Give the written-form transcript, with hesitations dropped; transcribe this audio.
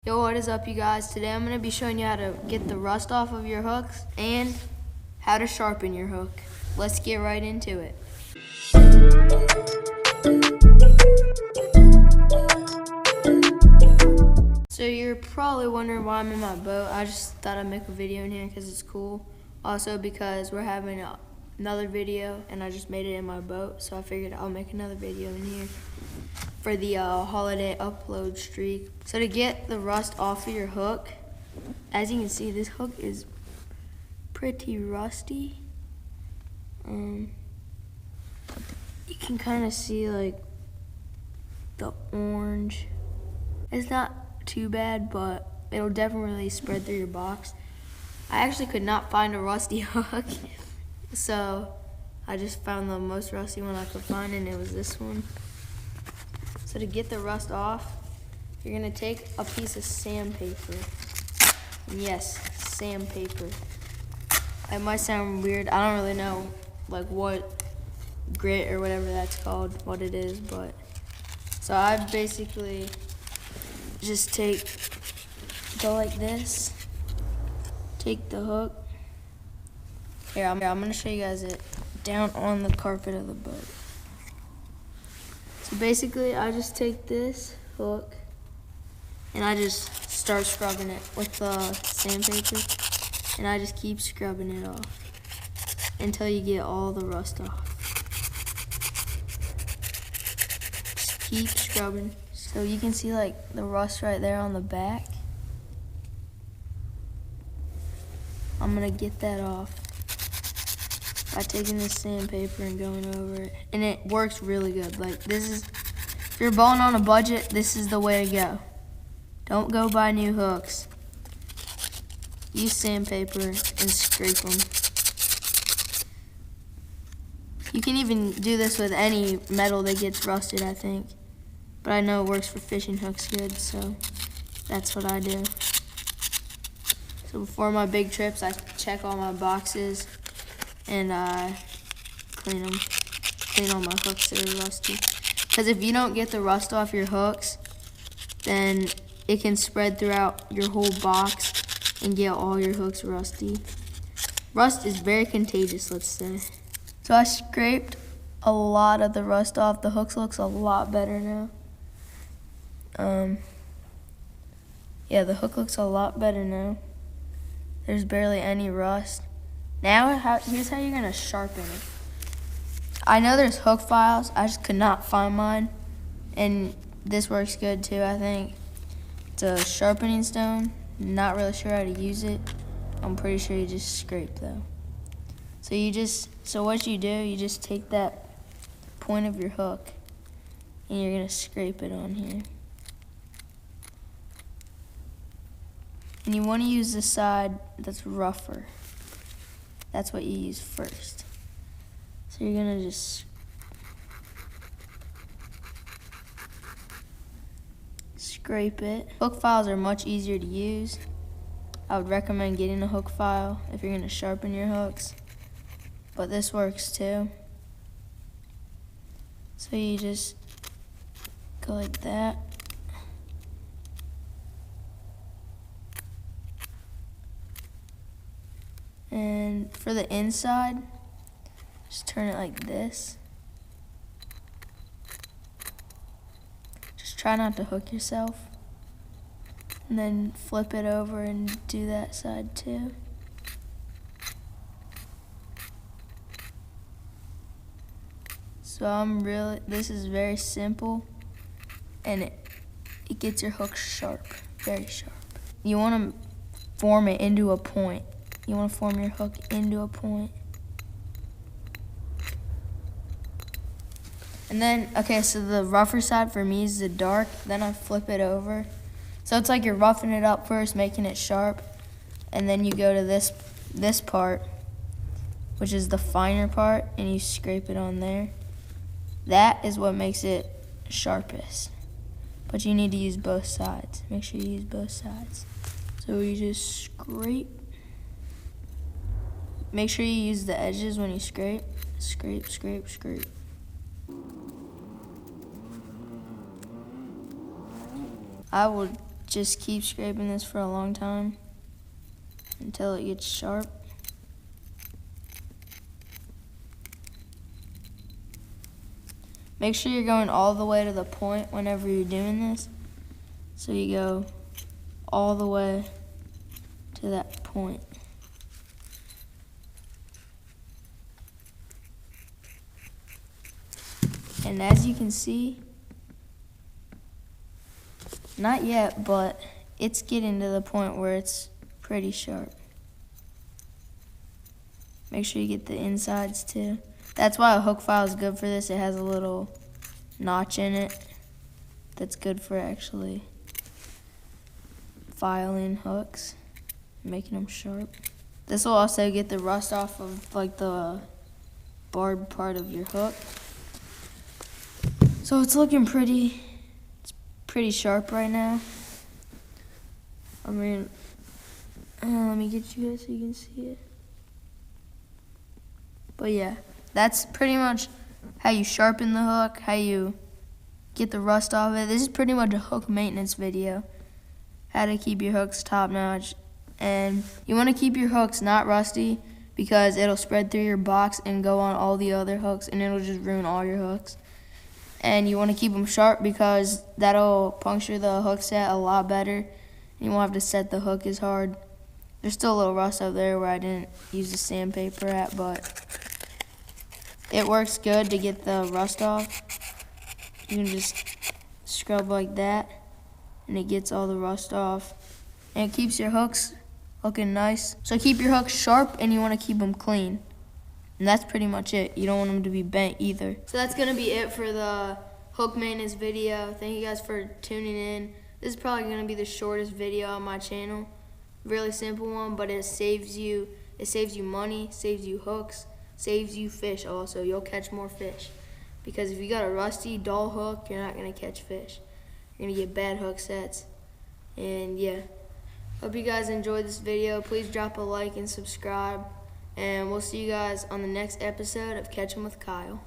Yo, what is up, you guys? Today I'm going to be showing you how to get the rust off of your hooks and how to sharpen your hook. Let's get right into it. So you're probably wondering why I'm in my boat. I just thought I'd make a video in here because it's cool. Also because we're having another video and I just made it in my boat. So I figured I'll make another video in here for the holiday upload streak. So to get the rust off of your hook, as you can see, this hook is pretty rusty. You can kind of see like the orange. It's not too bad, but it'll definitely spread through your box. I actually could not find a rusty hook, so I just found the most rusty one I could find, and it was this one. So to get the rust off, you're gonna take a piece of sandpaper. And yes, sandpaper. It might sound weird. I don't really know like what grit or whatever that's called, what it is, but so I basically just go like this, take the hook. Here, I'm gonna show you guys it down on the carpet of the boat. So basically, I just take this hook and I just start scrubbing it with the sandpaper, and I just keep scrubbing it off until you get all the rust off. Just keep scrubbing. So you can see like the rust right there on the back. I'm gonna get that off by taking this sandpaper and going over it. And it works really good. Like if you're bowling on a budget, this is the way to go. Don't go buy new hooks. Use sandpaper and scrape them. You can even do this with any metal that gets rusted, I think. But I know it works for fishing hooks good, so that's what I do. So before my big trips, I check all my boxes and I clean them. Clean all my hooks that are rusty. Because if you don't get the rust off your hooks, then it can spread throughout your whole box and get all your hooks rusty. Rust is very contagious, let's say. So I scraped a lot of the rust off. The hooks looks a lot better now. Yeah, the hook looks a lot better now. There's barely any rust. Now, here's how you're gonna sharpen it. I know there's hook files. I just could not find mine, and this works good too, I think. It's a sharpening stone. Not really sure how to use it. I'm pretty sure you just scrape though. So what you do, you just take that point of your hook and you're gonna scrape it on here. And you wanna use the side that's rougher. That's what you use first. So you're gonna just scrape it. Hook files are much easier to use. I would recommend getting a hook file if you're gonna sharpen your hooks. But this works too. So you just go like that. And for the inside, just turn it like this. Just try not to hook yourself. And then flip it over and do that side too. So this is very simple, and it gets your hook sharp, very sharp. You want to form it into a point. You want to form your hook into a point. And then, okay, so the rougher side for me is the dark, then I flip it over. So it's like you're roughing it up first, making it sharp, and then you go to this part, which is the finer part, and you scrape it on there. That is what makes it sharpest. But you need to use both sides. Make sure you use both sides. So you just scrape. Make sure you use the edges when you scrape. Scrape, scrape, scrape. I would just keep scraping this for a long time until it gets sharp. Make sure you're going all the way to the point whenever you're doing this. So you go all the way to that point. And as you can see, not yet, but it's getting to the point where it's pretty sharp. Make sure you get the insides too. That's why a hook file is good for this. It has a little notch in it that's good for actually filing hooks, making them sharp. This will also get the rust off of like the barbed part of your hook. So it's looking pretty sharp right now. I mean, let me get you guys so you can see it. But yeah, that's pretty much how you sharpen the hook, how you get the rust off it. This is pretty much a hook maintenance video. How to keep your hooks top notch. And you want to keep your hooks not rusty because it'll spread through your box and go on all the other hooks and it'll just ruin all your hooks. And you want to keep them sharp because that'll puncture the hook set a lot better. You won't have to set the hook as hard. There's still a little rust up there where I didn't use the sandpaper at, but it works good to get the rust off. You can just scrub like that and it gets all the rust off. And it keeps your hooks looking nice. So keep your hooks sharp and you want to keep them clean. And that's pretty much it. You don't want them to be bent either. So that's going to be it for the hook maintenance video. Thank you guys for tuning in. This is probably going to be the shortest video on my channel. Really simple one, but it saves you money, saves you hooks, saves you fish also. You'll catch more fish. Because if you got a rusty, dull hook, you're not going to catch fish. You're going to get bad hook sets. And yeah, hope you guys enjoyed this video. Please drop a like and subscribe. And we'll see you guys on the next episode of Catching with Kyle.